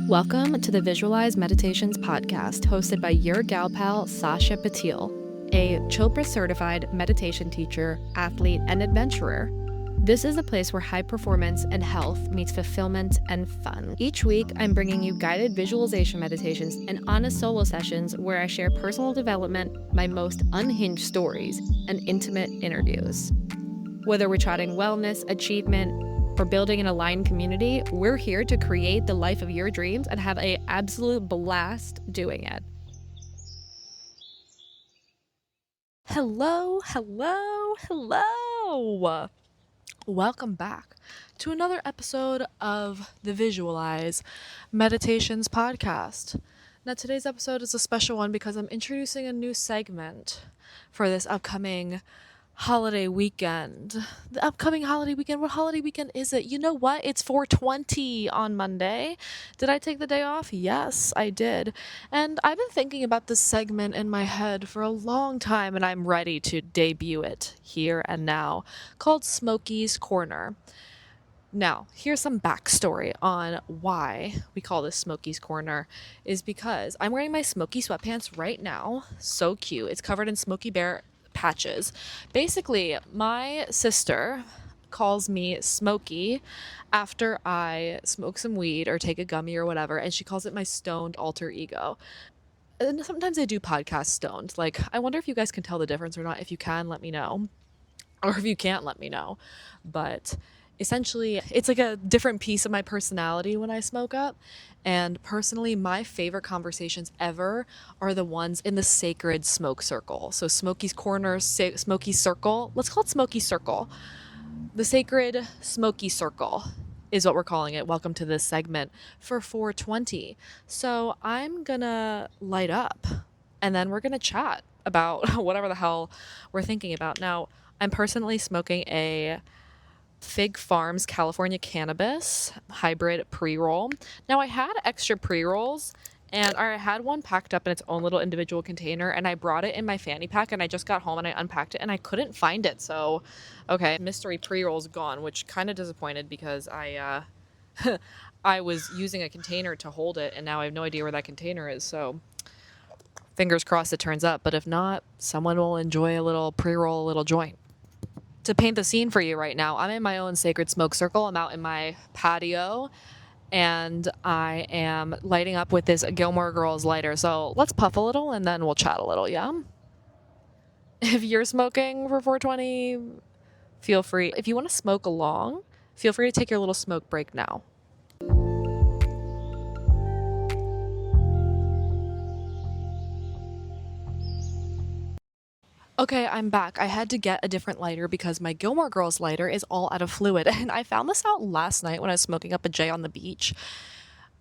Welcome to the Visualize Meditations podcast, hosted by your gal pal, Sasha, a Chopra-certified meditation teacher, athlete, and adventurer. This is a place where high performance and health meets fulfillment and fun. Each week, I'm bringing you guided visualization meditations and honest solo sessions where I share personal development, my most unhinged stories, and intimate interviews. Whether we're chatting wellness, achievement, or building an aligned community, we're here to create the life of your dreams and have an absolute blast doing it. Hello. Welcome back to another episode of the Visualize Meditations podcast. Now, today's episode is a special one because I'm introducing a new segment for this upcoming holiday weekend. The upcoming holiday weekend. What holiday weekend is it? You know what? It's 4/20 on Monday. Did I take the day off? Yes, I did. And I've been thinking about this segment in my head for a long time, and I'm ready to debut it here and now, called Smokey's Corner. Now, here's some backstory on why we call this Smokey's Corner, is because I'm wearing my Smokey sweatpants right now. So cute. It's covered in Smokey Bear patches. Basically, my sister calls me Smokey after I smoke some weed or take a gummy or whatever, and she calls it my stoned alter ego. And sometimes I do podcast stoned. Like, I wonder if you guys can tell the difference or not. If you can, let me know. Or if you can't, let me know. But essentially, it's like a different piece of my personality when I smoke up. And personally, my favorite conversations ever are the ones in the sacred smoke circle. So Smokey's Corner, Smokey Circle. Let's call it Smokey Circle. The sacred Smokey Circle is what we're calling it. Welcome to this segment for 420. So I'm gonna light up and then we're gonna chat about whatever the hell we're thinking about. Now, I'm personally smoking a Fig Farms California Cannabis hybrid pre-roll. Now, I had extra pre-rolls and I had one packed up in its own little individual container, and I brought it in my fanny pack, and I just got home and I unpacked it and I couldn't find it. So, okay, mystery pre-roll's gone, which kind of disappointed because I I was using a container to hold it, and now I have no idea where that container is. So, fingers crossed it turns up, but if not, someone will enjoy a little pre-roll, a little joint. To paint the scene for you right now, I'm in my own sacred smoke circle. I'm out in my patio and I am lighting up with this Gilmore Girls lighter. So let's puff a little and then we'll chat a little, yeah? If you're smoking for 420, feel free. If you want to smoke along, feel free to take your little smoke break now. Okay, I'm back. I had to get a different lighter because my Gilmore Girls lighter is all out of fluid. And I found this out last night when I was smoking up a J on the beach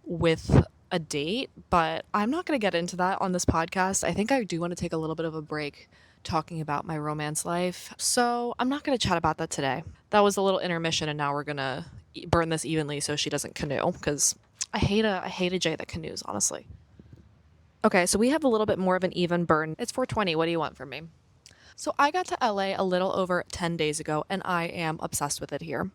with a date, but I'm not going to get into that on this podcast. I think I do want to take a little bit of a break talking about my romance life. So I'm not going to chat about that today. That was a little intermission, and now we're going to burn this evenly so she doesn't canoe, because I hate a J that canoes, honestly. Okay, so we have a little bit more of an even burn. It's 420. What do you want from me? So I got to LA a little over 10 days ago, and I am obsessed with it here.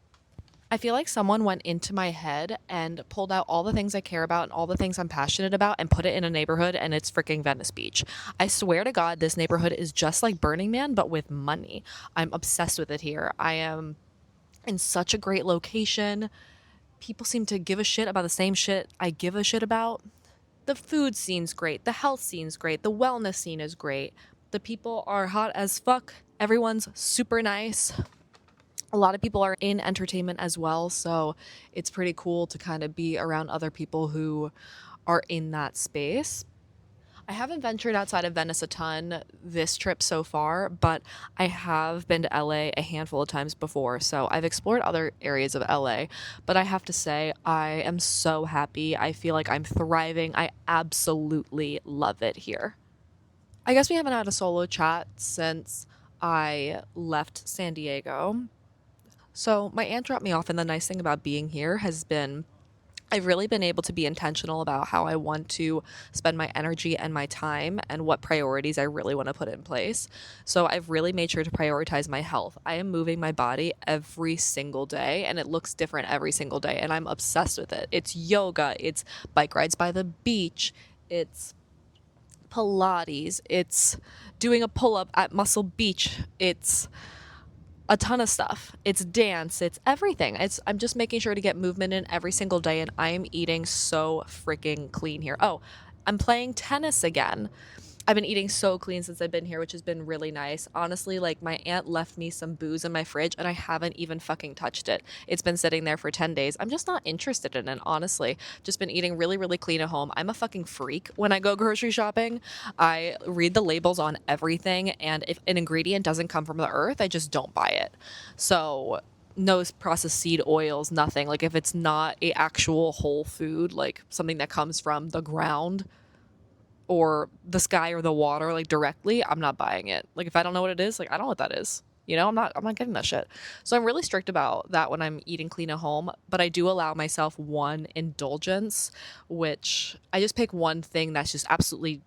I feel like someone went into my head and pulled out all the things I care about and all the things I'm passionate about and put it in a neighborhood, and it's freaking Venice Beach. I swear to God, this neighborhood is just like Burning Man, but with money. I'm obsessed with it here. I am in such a great location. People seem to give a shit about the same shit I give a shit about. The food scene's great. The health scene's great. The wellness scene is great. The people are hot as fuck. Everyone's super nice. A lot of people are in entertainment as well, so it's pretty cool to kind of be around other people who are in that space. I haven't ventured outside of Venice a ton this trip so far, but I have been to LA a handful of times before, so I've explored other areas of LA, but I have to say, I am so happy. I feel like I'm thriving. I absolutely love it here. I guess we haven't had a solo chat since I left San Diego. So my aunt dropped me off, and the nice thing about being here has been I've really been able to be intentional about how I want to spend my energy and my time and what priorities I really want to put in place. So I've really made sure to prioritize my health. I am moving my body every single day and it looks different every single day and I'm obsessed with it. It's yoga, it's bike rides by the beach, it's Pilates, it's doing a pull up at Muscle Beach, it's a ton of stuff. It's dance, it's everything. I'm just making sure to get movement in every single day and I am eating so freaking clean here. Oh, I'm playing tennis again. I've been eating so clean since I've been here, which has been really nice. Honestly, like my aunt left me some booze in my fridge and I haven't even fucking touched it. It's been sitting there for 10 days. I'm just not interested in it, honestly. Just been eating really, really clean at home. I'm a fucking freak. When I go grocery shopping, I read the labels on everything, and if an ingredient doesn't come from the earth, I just don't buy it. So no processed seed oils, nothing. Like if it's not a actual whole food, like something that comes from the ground, or the sky or the water like directly, I'm not buying it. Like if I don't know what it is, like I don't know what that is. I'm not getting that shit. So I'm really strict about that when I'm eating clean at home, but I do allow myself one indulgence, which I just pick one thing that's just absolutely,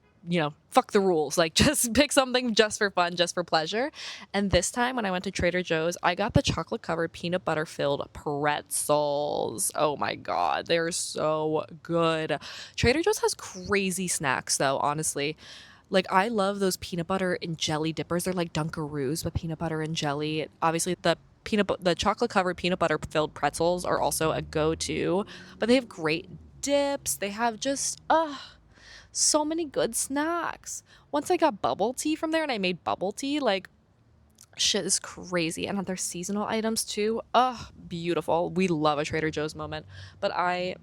fuck the rules. Like just pick something just for fun, just for pleasure. And this time when I went to Trader Joe's, I got the chocolate covered peanut butter filled pretzels. Oh my God, they're so good. Trader Joe's has crazy snacks though, honestly. Like I love those peanut butter and jelly dippers. They're like Dunkaroos with peanut butter and jelly. Obviously the chocolate covered peanut butter filled pretzels are also a go-to, but they have great dips. They have just so many good snacks. Once I got bubble tea from there and I made bubble tea, like shit is crazy. And their seasonal items too. Beautiful. We love a Trader Joe's moment. But I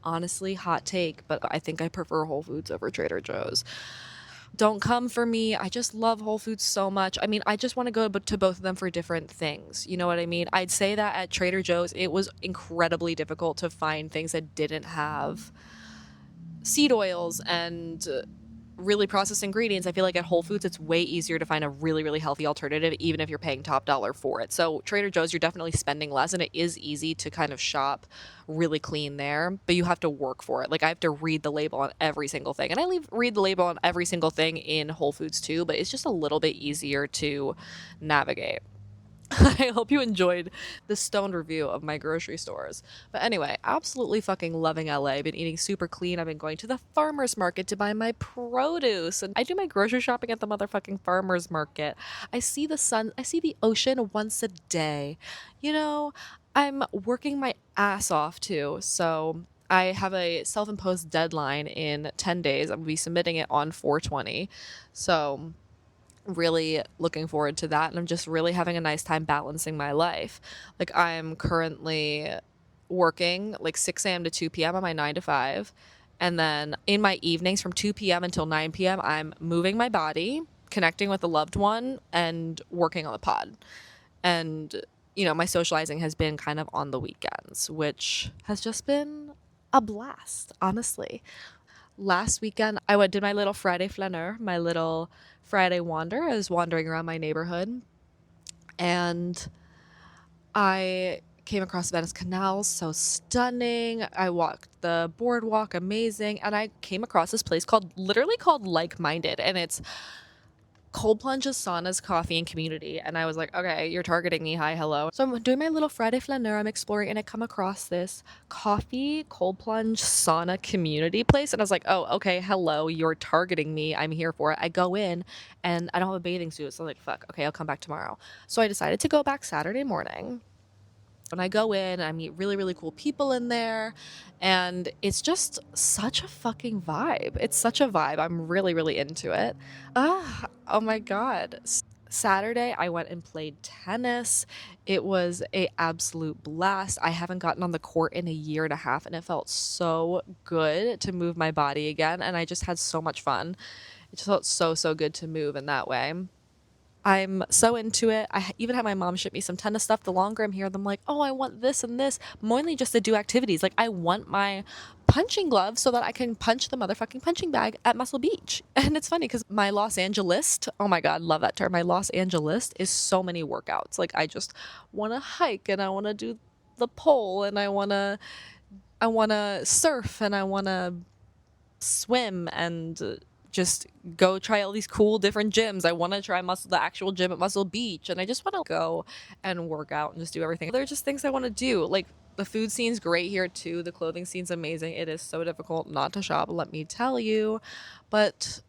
honestly, hot take, but I think I prefer Whole Foods over Trader Joe's. Don't come for me. I just love Whole Foods so much. I mean, I just want to go to both of them for different things. You know what I mean? I'd say that at Trader Joe's, it was incredibly difficult to find things that didn't have seed oils and really processed ingredients. I feel like at Whole Foods, it's way easier to find a really, really healthy alternative, even if you're paying top dollar for it. So Trader Joe's, you're definitely spending less, and it is easy to kind of shop really clean there, but you have to work for it. Like I have to read the label on every single thing, and I read the label on every single thing in Whole Foods too, but it's just a little bit easier to navigate. I hope you enjoyed this stoned review of my grocery stores. But anyway, absolutely fucking loving LA. I've been eating super clean. I've been going to the farmer's market to buy my produce. And I do my grocery shopping at the motherfucking farmer's market. I see the sun, I see the ocean once a day. I'm working my ass off too. So I have a self-imposed deadline in 10 days. I'm going to be submitting it on 4/20. So really looking forward to that, and I'm just really having a nice time balancing my life. Like I'm currently working like 6 a.m. to 2 p.m. on my 9 to 5, and then in my evenings from 2 p.m. until 9 p.m. I'm moving my body, connecting with a loved one, and working on the pod. And my socializing has been kind of on the weekends, which has just been a blast, honestly. Last weekend I did my little Friday flaneur, my little Friday wander. I was wandering around my neighborhood and I came across Venice Canal, so stunning. I walked the boardwalk, amazing, and I came across this place literally called Like Minded, and it's cold plunges, saunas, coffee, and community. And I was like, okay, you're targeting me. Hi, hello. So I'm doing my little Friday flaneur. I'm exploring, and I come across this coffee, cold plunge, sauna community place. And I was like, oh, okay, hello, you're targeting me. I'm here for it. I go in, and I don't have a bathing suit. So I'm like, fuck, okay, I'll come back tomorrow. So I decided to go back Saturday morning. When I go in, I meet really, really cool people in there, and it's just such a fucking vibe. It's such a vibe. I'm really, really into it. Oh my God. Saturday, I went and played tennis. It was a absolute blast. I haven't gotten on the court in a year and a half, and it felt so good to move my body again, and I just had so much fun. It just felt so, so good to move in that way. I'm so into it. I even had my mom ship me some tennis stuff. The longer I'm here, I'm like, oh, I want this and this. Mainly just to do activities. Like, I want my punching gloves so that I can punch the motherfucking punching bag at Muscle Beach. And it's funny because my Los Angeles, oh my God, love that term. My Los Angeles is so many workouts. Like, I just want to hike and I want to do the pole and I want to I want to surf and I want to swim and just go try all these cool different gyms. I want to try the actual gym at Muscle Beach, and I just want to go and work out and just do everything. There are just things I want to do. Like, the food scene's great here too. The clothing scene's amazing. It is so difficult not to shop, let me tell you. But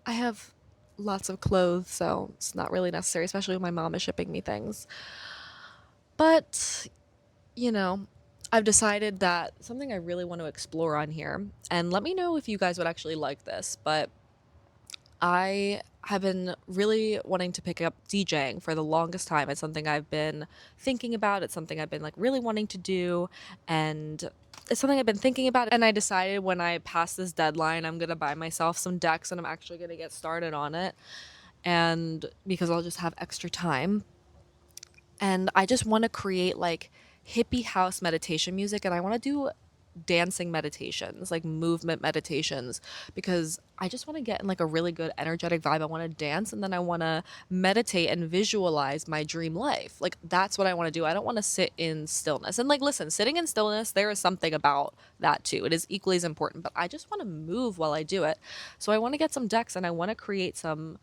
I have lots of clothes, so it's not really necessary, especially when my mom is shipping me things. But, you know, I've decided that something I really want to explore on here, and let me know if you guys would actually like this, but I have been really wanting to pick up DJing for the longest time. It's something I've been thinking about. It's something I've been like really wanting to do, and it's something I've been thinking about. And I decided when I pass this deadline, I'm gonna buy myself some decks and I'm actually gonna get started on it. And because I'll just have extra time. And I just want to create like hippie house meditation music, and I want to do dancing meditations, like movement meditations, because I just want to get in like a really good energetic vibe. I want to dance and then I want to meditate and visualize my dream life. Like, that's what I want to do. I don't want to sit in stillness. And like, listen, sitting in stillness, there is something about that too. It is equally as important, but I just want to move while I do it. So I want to get some decks and I want to create some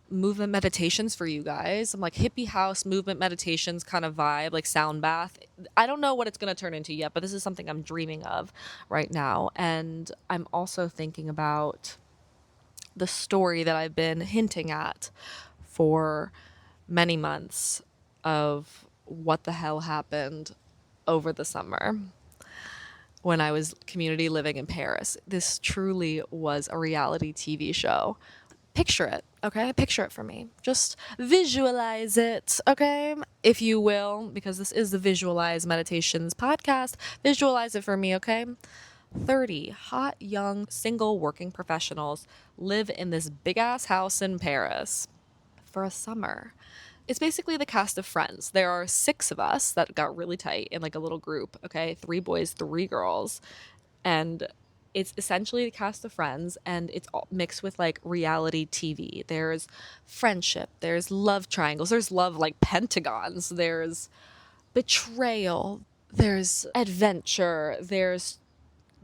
movement meditations for you guys. I'm like hippie house movement meditations kind of vibe, like sound bath. I don't know what it's going to turn into yet, but this is something I'm dreaming of right now. And I'm also thinking about the story that I've been hinting at for many months of what the hell happened over the summer when I was community living in Paris. This truly was a reality TV show. Picture it, okay? Picture it for me. Just visualize it, okay? If you will, because this is the Visualize Meditations podcast. Visualize it for me, okay? 30 hot, young, single working professionals live in this big ass house in Paris for a summer. It's basically the cast of Friends. There are 6 of us that got really tight in like a little group, okay? 3 boys, 3 girls. And it's essentially the cast of Friends, and it's all mixed with like reality TV. There's friendship, there's love triangles, there's love like pentagons, there's betrayal, there's adventure, there's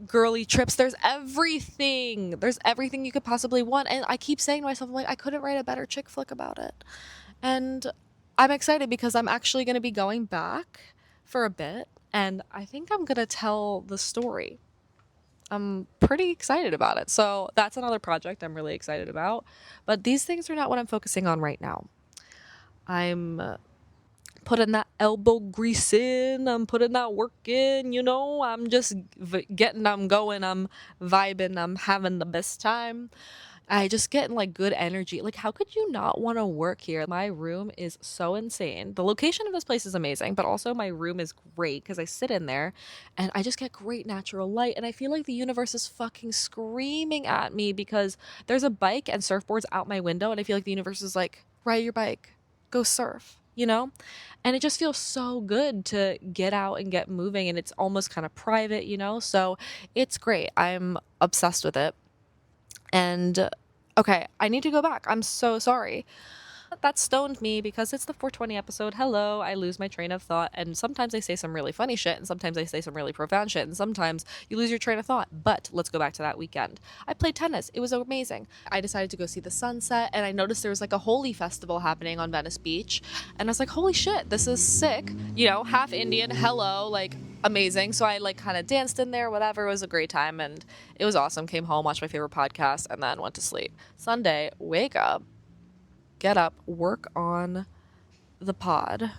girly trips, there's everything. There's everything you could possibly want. And I keep saying to myself, I'm like, I couldn't write a better chick flick about it. And I'm excited because I'm actually going to be going back for a bit, and I think I'm going to tell the story. I'm pretty excited about it. So that's another project I'm really excited about. But these things are not what I'm focusing on right now. I'm putting that elbow grease in. I'm putting that work in, you know. I'm just I'm going, I'm vibing, I'm having the best time. I just get like good energy. Like, how could you not want to work here? My room is so insane. The location of this place is amazing, but also my room is great because I sit in there and I just get great natural light. And I feel like the universe is fucking screaming at me because there's a bike and surfboards out my window. And I feel like the universe is like, ride your bike, go surf, you know? And it just feels so good to get out and get moving. And it's almost kind of private, you know? So it's great. I'm obsessed with it. And okay, I need to go back. I'm so sorry. That stoned me because it's the 420 episode. Hello, I lose my train of thought. And sometimes I say some really funny shit, and sometimes I say some really profound shit, and sometimes you lose your train of thought. But let's go back to that weekend. I played tennis. It was amazing. I decided to go see the sunset, and I noticed there was like a holy festival happening on Venice Beach. And I was like, holy shit, this is sick. You know, half Indian, hello, like amazing. So I like kind of danced in there, whatever. It was a great time, and it was awesome. Came home, watched my favorite podcast, and then went to sleep. Sunday, wake up, get up, work on the pod,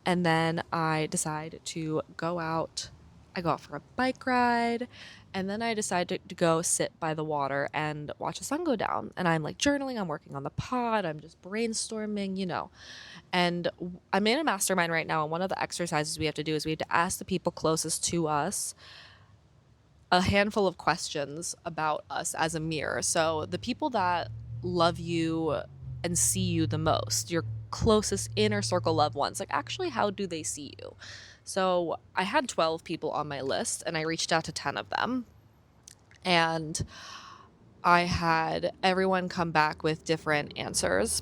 and then I decide to go out. I go out for a bike ride, and then I decide to go sit by the water and watch the sun go down. And I'm like journaling, I'm working on the pod, I'm just brainstorming, you know. And I'm in a mastermind right now, and one of the exercises we have to do is we have to ask the people closest to us a handful of questions about us as a mirror. So the people that love you and see you the most, your closest inner circle loved ones, like actually how do they see you? So I had 12 people on my list, and I reached out to 10 of them, and I had everyone come back with different answers.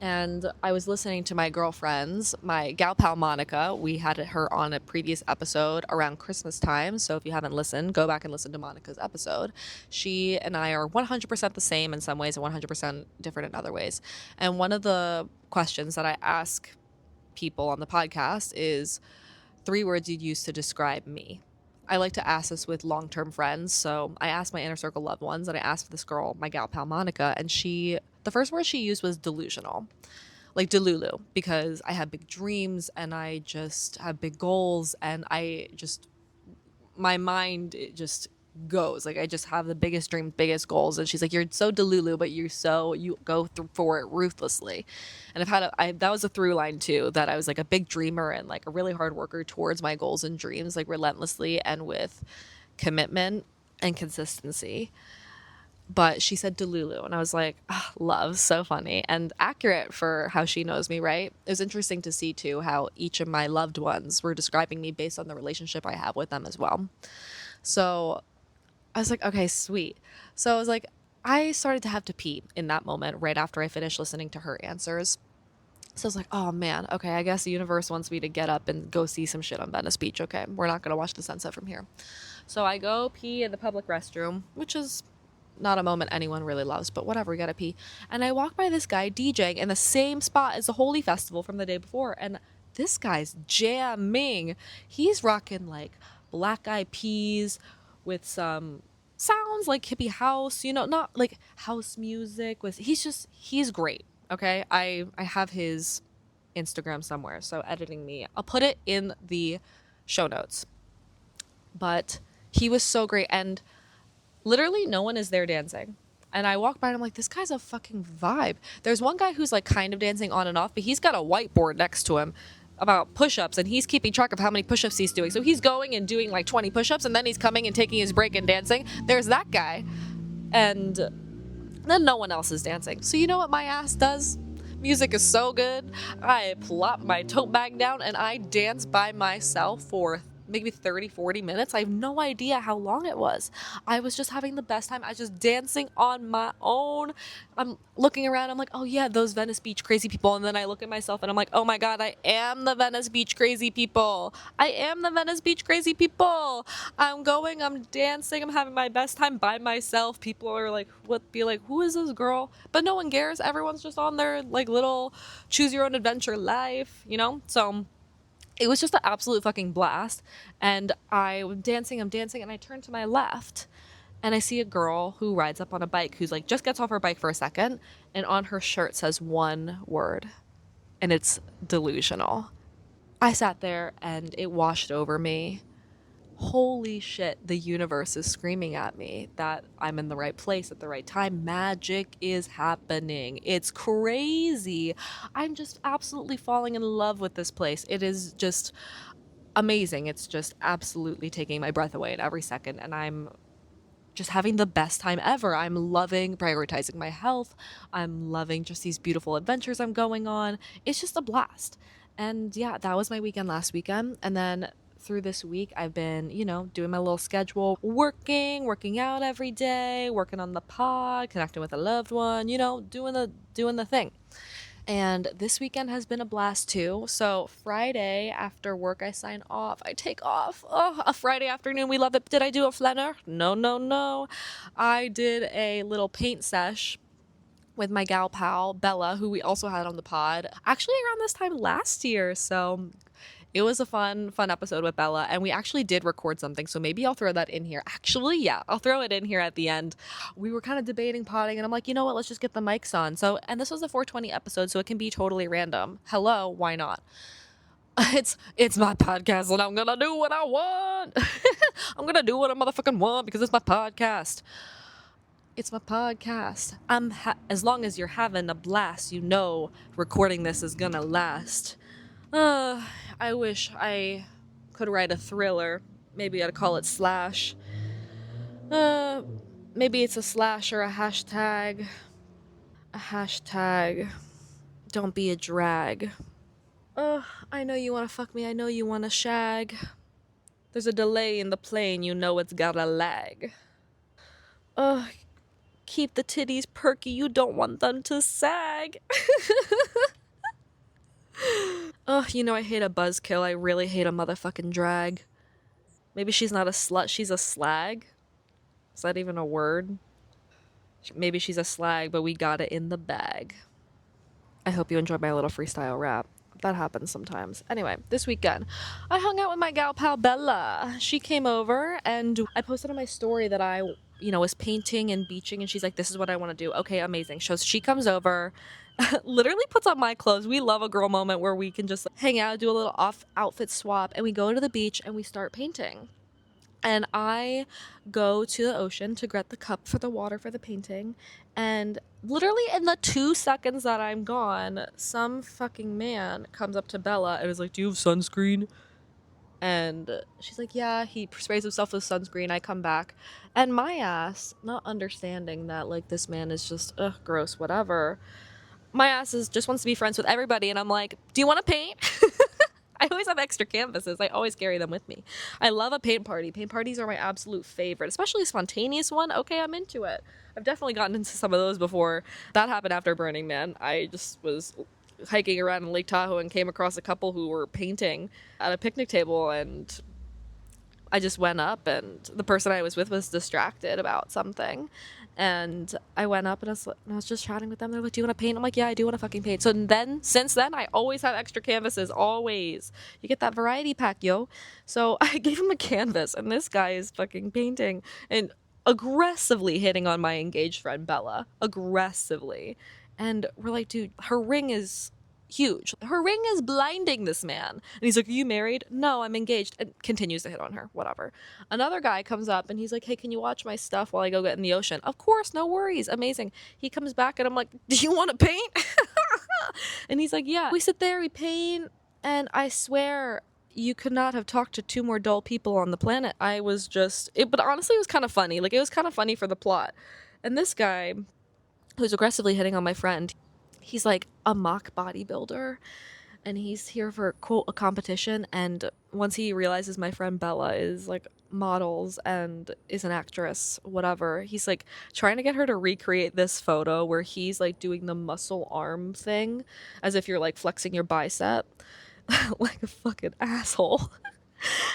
and I was listening to my girlfriends, my gal pal Monica. We had her on a previous episode around Christmas time. So if you haven't listened, go back and listen to Monica's episode. She and I are 100% the same in some ways and 100% different in other ways. And one of the questions that I ask people on the podcast is 3 words you'd use to describe me. I like to ask this with long-term friends. So I asked my inner circle loved ones, and I asked this girl, my gal pal Monica, and the first word she used was delusional. Like delulu, because I have big dreams and I just have big goals, and my mind, it just goes. Like I just have the biggest dreams, biggest goals. And she's like, you're so delulu, but you go through for it ruthlessly. And that was a through line too, that I was like a big dreamer and like a really hard worker towards my goals and dreams, like relentlessly and with commitment and consistency. But she said delulu, and I was like, love, so funny and accurate for how she knows me, right? It was interesting to see too how each of my loved ones were describing me based on the relationship I have with them as well. So I was like, okay, sweet. So I was like, I started to have to pee in that moment right after I finished listening to her answers. So I was like, oh man, okay, I guess the universe wants me to get up and go see some shit on Venice Beach. Okay, we're not gonna watch the sunset from here. So I go pee in the public restroom, which is not a moment anyone really loves, but whatever, we gotta pee. And I walk by this guy DJing in the same spot as the Holy Festival from the day before, and this guy's jamming. He's rocking like Black Eyed Peas with some sounds like hippie house, not like house music. He's great. Okay, I have his Instagram somewhere, so editing me, I'll put it in the show notes. But he was so great, and literally no one is there dancing. And I walk by and I'm like, this guy's a fucking vibe. There's one guy who's like kind of dancing on and off, but he's got a whiteboard next to him about push-ups, and he's keeping track of how many push-ups he's doing. So he's going and doing like 20 push-ups, and then he's coming and taking his break and dancing. There's that guy. And then no one else is dancing. So you know what my ass does? Music is so good. I plop my tote bag down and I dance by myself for maybe 30, 40 minutes. I have no idea how long it was. I was just having the best time. I was just dancing on my own. I'm looking around. I'm like, oh yeah, those Venice Beach crazy people. And then I look at myself and I'm like, oh my God, I am the Venice Beach crazy people. I am the Venice Beach crazy people. I'm dancing, I'm having my best time by myself. People are like, who is this girl? But no one cares. Everyone's just on their like little choose your own adventure life. So it was just an absolute fucking blast. And I'm dancing, and I turn to my left and I see a girl who rides up on a bike, who's like, just gets off her bike for a second, and on her shirt says one word, and it's delusional. I sat there and it washed over me. Holy shit, the universe is screaming at me that I'm in the right place at the right time. Magic is happening. It's crazy. I'm just absolutely falling in love with this place. It is just amazing. It's just absolutely taking my breath away at every second, and I'm just having the best time ever. I'm loving prioritizing my health. I'm loving just these beautiful adventures I'm going on. It's just a blast. And yeah, that was my weekend last weekend. And then through this week, I've been, doing my little schedule, working out every day, working on the pod, connecting with a loved one, doing the thing. And this weekend has been a blast too. So Friday after work, I sign off. I take off. Oh, a Friday afternoon. We love it. Did I do a flaneur? No, no, no. I did a little paint sesh with my gal pal, Bella, who we also had on the pod, actually around this time last year. So it was a fun episode with Bella, and we actually did record something, so maybe I'll throw that in here. Actually, yeah, I'll throw it in here at the end. We were kind of debating potting, and I'm like, you know what, let's just get the mics on. So, and this was a 420 episode, so it can be totally random. Hello, why not? It's my podcast, and I'm gonna do what I want. I'm gonna do what I motherfucking want because it's my podcast. It's my podcast. As long as you're having a blast, recording this is gonna last. I wish I could write a thriller. Maybe I'd call it slash. Maybe it's a slash or a hashtag. A hashtag. Don't be a drag. I know you wanna fuck me. I know you wanna shag. There's a delay in the plane. It's got a lag. keep the titties perky. You don't want them to sag. Ugh, you know I hate a buzzkill. I really hate a motherfucking drag. Maybe she's not a slut, she's a slag? Is that even a word? Maybe she's a slag, but we got it in the bag. I hope you enjoyed my little freestyle rap. That happens sometimes. Anyway, this weekend, I hung out with my gal pal Bella. She came over and I posted on my story that I, was painting and beaching, and she's like, this is what I want to do. Okay, amazing. So she comes over, literally puts on my clothes. We love a girl moment where we can just hang out, do a little off outfit swap, and we go to the beach and we start painting. And I go to the ocean to get the cup for the water for the painting. And literally in the 2 seconds that I'm gone, some fucking man comes up to Bella and is like, do you have sunscreen? And she's like, yeah. He sprays himself with sunscreen. I come back. And my ass, not understanding that, like, this man is just, gross, whatever. My ass just wants to be friends with everybody. And I'm like, do you want to paint? I always have extra canvases. I always carry them with me. I love a paint party. Paint parties are my absolute favorite, especially a spontaneous one. Okay, I'm into it. I've definitely gotten into some of those before. That happened after Burning Man. I just was hiking around in Lake Tahoe and came across a couple who were painting at a picnic table, and I just went up, and the person I was with was distracted about something. And I went up and I was just chatting with them. They're like, do you want to paint? I'm like, yeah, I do want to fucking paint. So then, since then, I always have extra canvases. Always. You get that variety pack, yo. So I gave him a canvas, and this guy is fucking painting and aggressively hitting on my engaged friend, Bella. Aggressively. And we're like, dude, her ring is huge. Her ring is blinding this man. And he's like, are you married? No, I'm engaged. And continues to hit on her. Whatever. Another guy comes up and he's like, hey, can you watch my stuff while I go get in the ocean? Of course, no worries. Amazing. He comes back and I'm like, do you want to paint? And he's like, yeah. We sit there, we paint, and I swear you could not have talked to two more dull people on the planet. I was just but honestly it was kind of funny. Like, it was kind of funny for the plot. And this guy who's aggressively hitting on my friend, he's like a mock bodybuilder, and he's here for, quote, a competition. And once he realizes my friend Bella is like models and is an actress, whatever, he's like trying to get her to recreate this photo where he's like doing the muscle arm thing as if you're like flexing your bicep. Like a fucking asshole.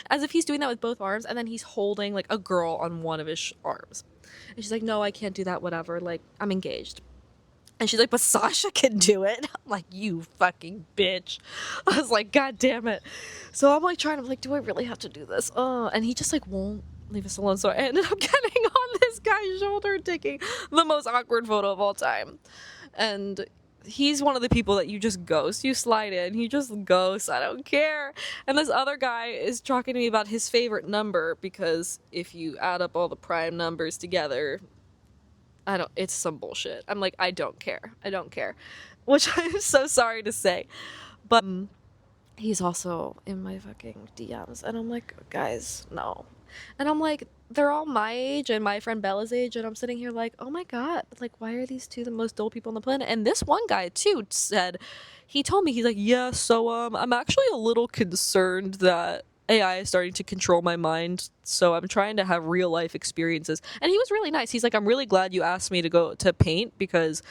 As if he's doing that with both arms, and then he's holding like a girl on one of his arms. And she's like, no, I can't do that, whatever, like, I'm engaged. And she's like, but Sasha can do it. I'm like, you fucking bitch. I was like, God damn it. So I'm like trying to, like, do I really have to do this? And he just like won't leave us alone. So I ended up getting on this guy's shoulder, taking the most awkward photo of all time. And he's one of the people that you just ghost. You slide in, he just ghosts. I don't care. And this other guy is talking to me about his favorite number, because if you add up all the prime numbers together, it's some bullshit. I'm like, I don't care. Which I'm so sorry to say. But he's also in my fucking DMs. And I'm like, guys, no. And I'm like, they're all my age and my friend Bella's age. And I'm sitting here like, oh my God, like, why are these two the most dull people on the planet? And this one guy, too, he told me, he's like, yeah, so I'm actually a little concerned that AI is starting to control my mind, so I'm trying to have real life experiences. And he was really nice. He's like, I'm really glad you asked me to go to paint, because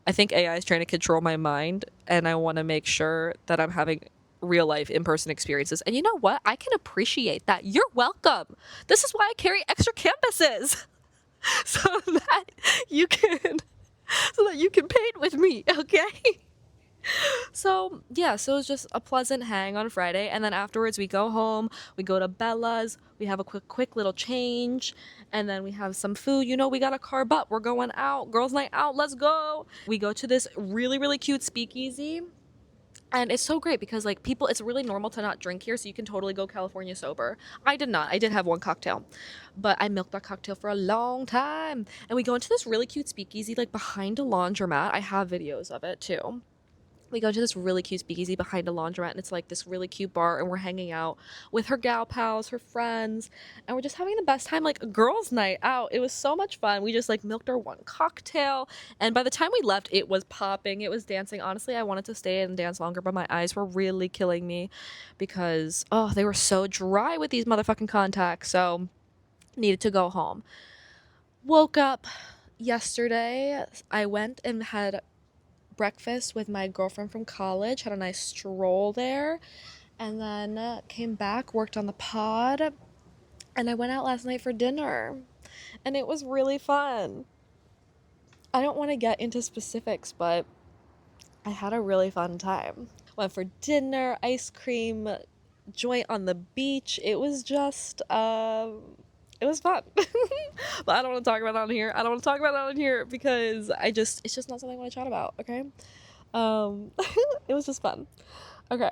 I think AI is trying to control my mind, and I want to make sure that I'm having real life in-person experiences. And you know what? I can appreciate that. You're welcome. This is why I carry extra canvases. so that you can paint with me, okay? So yeah, so it was just a pleasant hang on Friday, and then afterwards we go home, we go to Bella's, we have a quick little change, and then we have some food. We gotta carb up. We're going out, girls' night out, let's go. We go to this really, really cute speakeasy, and it's so great because, like, people, it's really normal to not drink here, so you can totally go California sober. I did not. I did have one cocktail, but I milked that cocktail for a long time. And we go into this really cute speakeasy, like, behind a laundromat. I have videos of it too. We go to this really cute speakeasy behind a laundromat, and it's like this really cute bar, and we're hanging out with her gal pals, her friends, and we're just having the best time, like a girls' night out. It was so much fun. We just like milked our one cocktail, and by the time we left, it was popping, it was dancing. Honestly, I wanted to stay and dance longer, but my eyes were really killing me because they were so dry with these motherfucking contacts. So needed to go home. Woke up yesterday I went and had breakfast with my girlfriend from college, had a nice stroll there, and then came back, worked on the pod, and I went out last night for dinner, and it was really fun. I don't want to get into specifics, but I had a really fun time. Went for dinner, ice cream, joint on the beach. It was just, it was fun. But I don't want to talk about it on here. I don't want to talk about it on here because it's just not something I want to chat about, okay? It was just fun. Okay.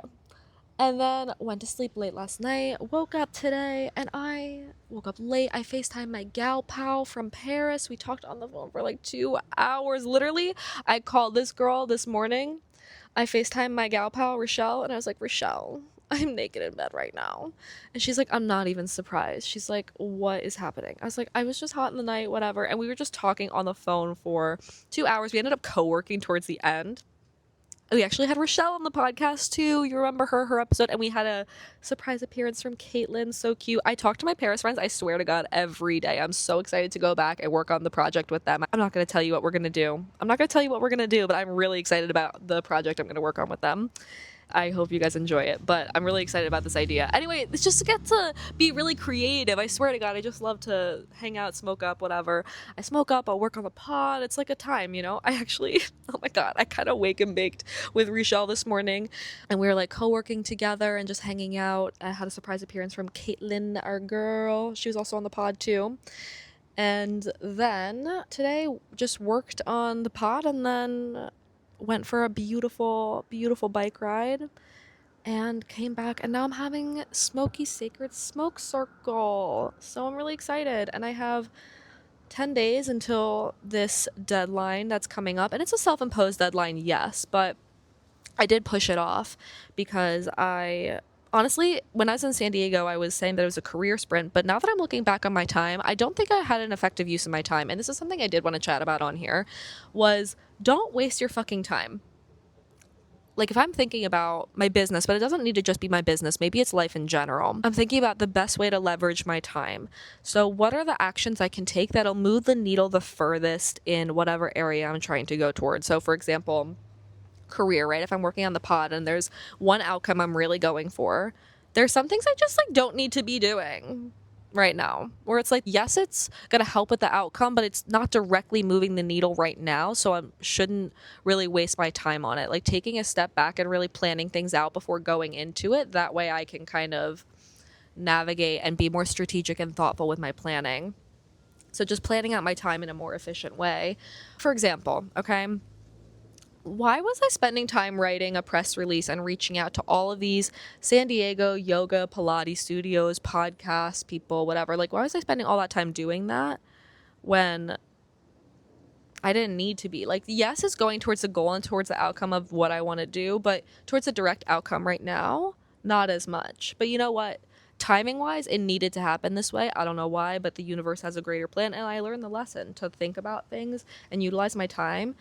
And then went to sleep late last night, woke up today, and I woke up late. I FaceTimed my gal pal from Paris. We talked on the phone for like 2 hours. Literally, I called this girl this morning. I FaceTimed my gal pal, Rochelle, and I was like, Rochelle, I'm naked in bed right now. And she's like, I'm not even surprised. She's like, what is happening? I was like, I was just hot in the night, whatever. And we were just talking on the phone for 2 hours. We ended up co-working towards the end. We actually had Rochelle on the podcast too. You remember her episode, and we had a surprise appearance from Caitlin. So cute. I talk to my Paris friends, I swear to God, every day. I'm so excited to go back and work on the project with them. I'm not going to tell you what we're going to do. But I'm really excited about the project I'm going to work on with them. I hope you guys enjoy it, but I'm really excited about this idea. Anyway, it's just to get to be really creative. I swear to God, I just love to hang out, smoke up, whatever. I smoke up, I'll work on the pod. It's like a time, you know? I actually, oh my God, I kind of wake and baked with Rochelle this morning, and we were like co-working together and just hanging out. I had a surprise appearance from Caitlin, our girl. She was also on the pod too. And then today just worked on the pod, and then went for a beautiful bike ride and came back, and now I'm having Smokey Sacred Smoke Circle, so I'm really excited. And I have 10 days until this deadline that's coming up, and it's a self-imposed deadline, yes, but I did push it off because honestly, when I was in San Diego, I was saying that it was a career sprint, but now that I'm looking back on my time, I don't think I had an effective use of my time. And this is something I did want to chat about on here, was don't waste your fucking time. Like, if I'm thinking about my business, but it doesn't need to just be my business, maybe it's life in general. I'm thinking about the best way to leverage my time. So what are the actions I can take that'll move the needle the furthest in whatever area I'm trying to go towards? So for example, career, right? If I'm working on the pod and there's one outcome I'm really going for, there's some things I just like don't need to be doing right now, where it's like, yes, it's gonna help with the outcome, but it's not directly moving the needle right now, so I shouldn't really waste my time on it. Like taking a step back and really planning things out before going into it, that way I can kind of navigate and be more strategic and thoughtful with my planning. So just planning out my time in a more efficient way. For example, okay, why was I spending time writing a press release and reaching out to all of these San Diego yoga, Pilates studios, podcast people, whatever? Like, why was I spending all that time doing that when I didn't need to be? Like, yes, it's going towards the goal and towards the outcome of what I want to do, but towards the direct outcome right now, not as much. But you know what? Timing wise, it needed to happen this way. I don't know why, but the universe has a greater plan, and I learned the lesson to think about things and utilize my time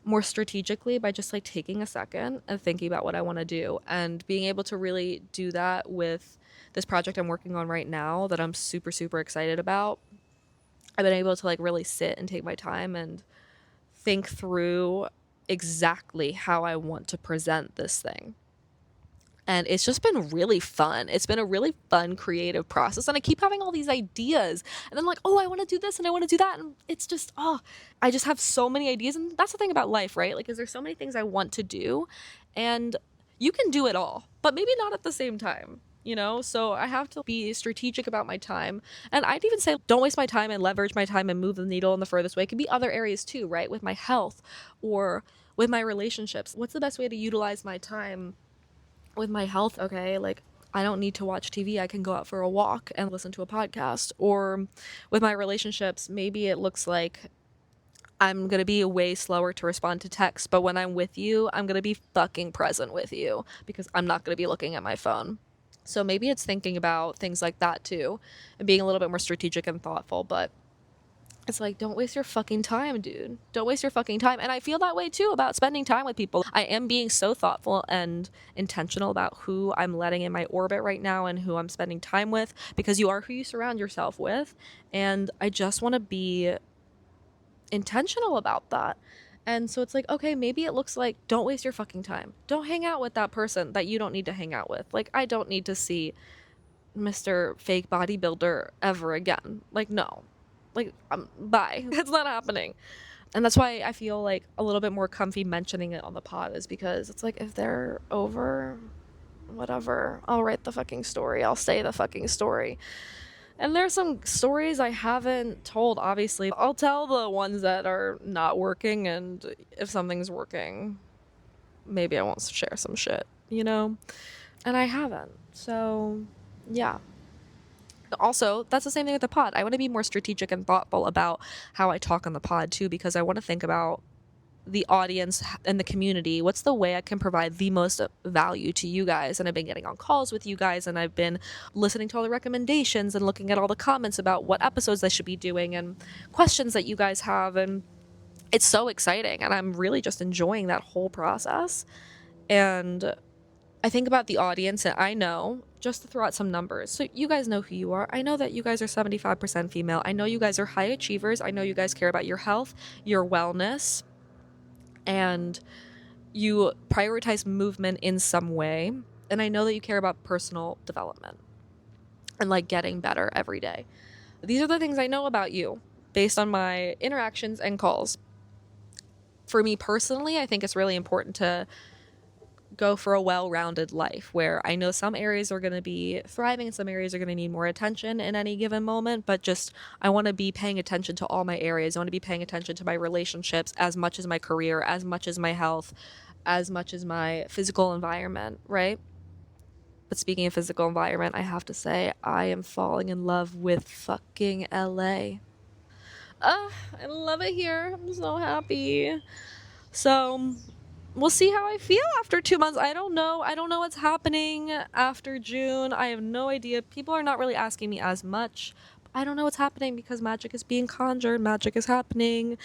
more strategically by just like taking a second and thinking about what I want to do, and being able to really do that with this project I'm working on right now that I'm super excited about. I've been able to like really sit and take my time and think through exactly how I want to present this thing. And it's just been really fun. It's been a really fun creative process. And I keep having all these ideas. And I'm like, oh, I want to do this and I want to do that. And it's just, I just have so many ideas. And that's the thing about life, right? Like, is there so many things I want to do? And you can do it all, but maybe not at the same time, you know? So I have to be strategic about my time. And I'd even say don't waste my time and leverage my time and move the needle in the furthest way. It could be other areas too, right? With my health or with my relationships. What's the best way to utilize my time with my health? Okay, like I don't need to watch TV. I can go out for a walk and listen to a podcast. Or with my relationships, maybe it looks like I'm going to be way slower to respond to texts, but when I'm with you, I'm going to be fucking present with you because I'm not going to be looking at my phone. So maybe it's thinking about things like that too and being a little bit more strategic and thoughtful, but it's like, don't waste your fucking time, dude. Don't waste your fucking time. And I feel that way too about spending time with people. I am being so thoughtful and intentional about who I'm letting in my orbit right now and who I'm spending time with, because you are who you surround yourself with. And I just want to be intentional about that. And so it's like, okay, maybe it looks like, don't waste your fucking time. Don't hang out with that person that you don't need to hang out with. Like, I don't need to see Mr. Fake Bodybuilder ever again. Like, no. Like, bye. It's not happening. And that's why I feel like a little bit more comfy mentioning it on the pod, is because it's like, if they're over, whatever, I'll write the fucking story. I'll say the fucking story. And there's some stories I haven't told, obviously. I'll tell the ones that are not working, and if something's working, maybe I won't share some shit, you know? And I haven't. So, yeah. Also, that's the same thing with the pod. I want to be more strategic and thoughtful about how I talk on the pod, too, because I want to think about the audience and the community. What's the way I can provide the most value to you guys? And I've been getting on calls with you guys, and I've been listening to all the recommendations and looking at all the comments about what episodes I should be doing and questions that you guys have, and it's so exciting, and I'm really just enjoying that whole process. And I think about the audience, and I know, just to throw out some numbers, so you guys know who you are. I know that you guys are 75% female. I know you guys are high achievers. I know you guys care about your health, your wellness, and you prioritize movement in some way. And I know that you care about personal development and like getting better every day. These are the things I know about you based on my interactions and calls. For me personally, I think it's really important to go for a well-rounded life where I know some areas are going to be thriving and some areas are going to need more attention in any given moment, but just I want to be paying attention to all my areas. I want to be paying attention to my relationships as much as my career, as much as my health, as much as my physical environment, right? But speaking of physical environment, I have to say I am falling in love with fucking LA. I love it here. I'm so happy. So we'll see how I feel after 2 months. I don't know what's happening after June. I have no idea. People are not really asking me as much. I don't know what's happening because magic is being conjured. Magic is happening.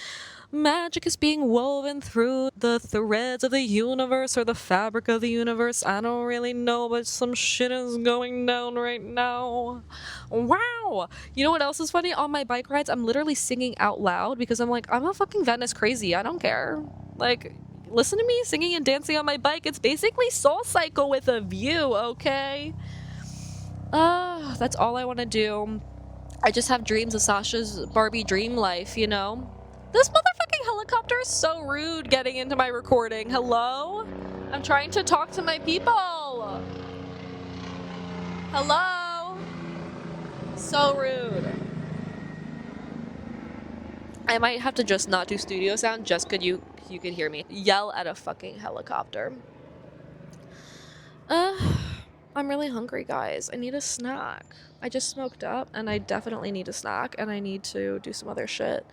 Magic is being woven through the threads of the universe or the fabric of the universe. I don't really know, but some shit is going down right now. Wow. You know what else is funny? On my bike rides, I'm literally singing out loud because I'm like, I'm a fucking Venice crazy. I don't care. Like, listen to me singing and dancing on my bike. It's basically Soul Cycle with a view, okay? That's all I want to do. I just have dreams of Sasha's Barbie dream life, you know? This motherfucking helicopter is so rude getting into my recording. Hello? I'm trying to talk to my people. Hello? So rude. I might have to just not do studio sound just because you could hear me yell at a fucking helicopter. I'm really hungry, guys. I need a snack. I just smoked up and I definitely need a snack and I need to do some other shit.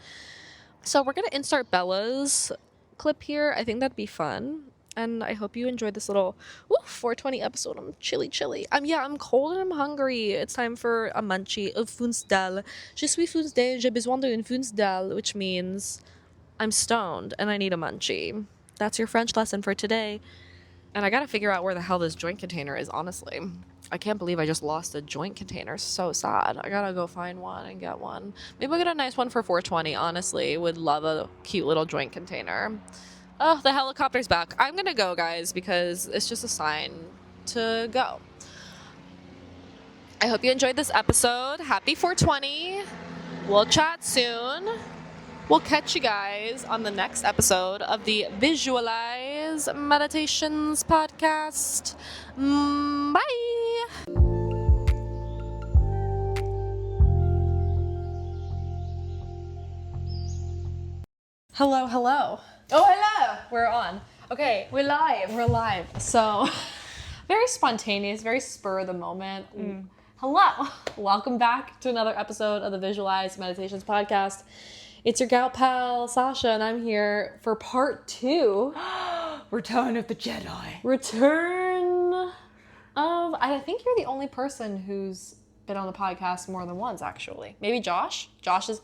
So we're going to insert Bella's clip here. I think that'd be fun. And I hope you enjoyed this little 420 episode. I'm chilly. I'm cold and I'm hungry. It's time for a munchie of Funsdal. Je suis Funsdal, j'ai besoin d'une Funsdal, which means I'm stoned and I need a munchie. That's your French lesson for today. And I gotta figure out where the hell this joint container is, honestly. I can't believe I just lost a joint container. So sad. I gotta go find one and get one. Maybe I'll get a nice one for 420, honestly. Would love a cute little joint container. Oh, the helicopter's back. I'm gonna go, guys, because it's just a sign to go. I hope you enjoyed this episode. Happy 420. We'll chat soon. We'll catch you guys on the next episode of the Visualize Meditations podcast. Bye. Hello. Oh, hello. We're on. Okay. We're live. So, very spontaneous, very spur of the moment. Hello. Welcome back to another episode of the Visualize Meditations podcast. It's your gal pal, Sasha, and I'm here for part 2. Return of the Jedi. I think you're the only person who's been on the podcast more than once, actually. Maybe Josh? Josh is